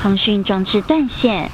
航讯装置断线。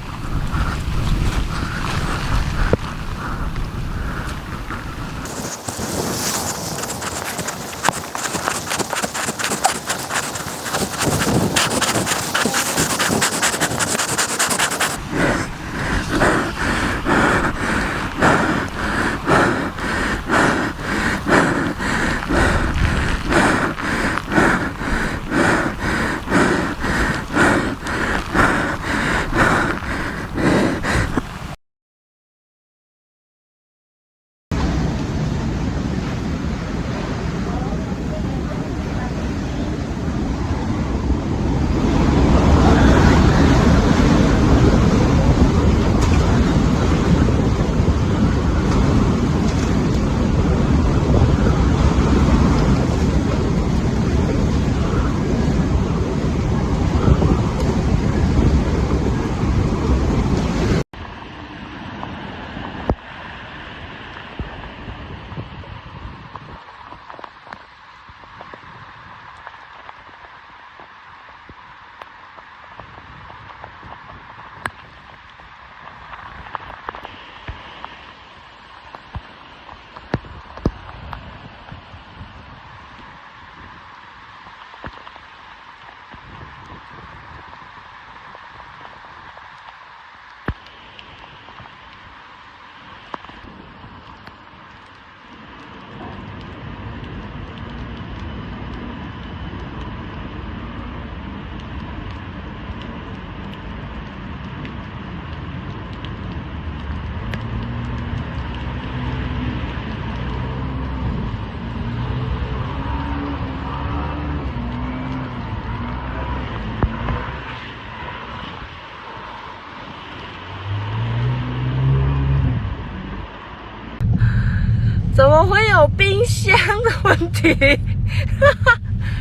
怎么会有冰箱的问题？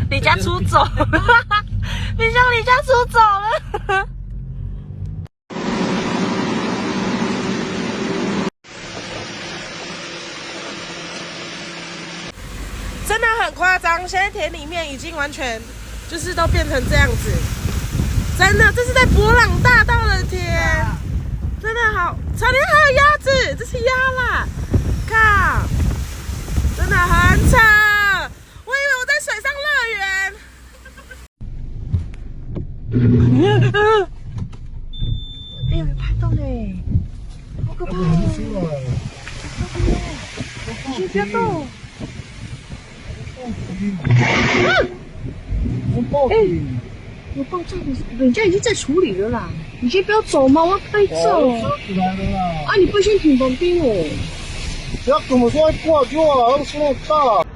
离家出走了，冰箱离家出走了。真的很夸张，现在田里面已经完全就是都变成这样子，真的，这是在博朗大道的田，真的好，旁边还有鸭子，这是鸭啦，靠！真的很扯，我以为我在水上乐园。哎，有拍到嘞，好可怕哦！你不要动。有爆炸的，人家已经在处理了啦。你先不要走嘛，我要拍照。车子来了啦！啊，你不先停旁边哦。不要跟我说挂就好了，那么大。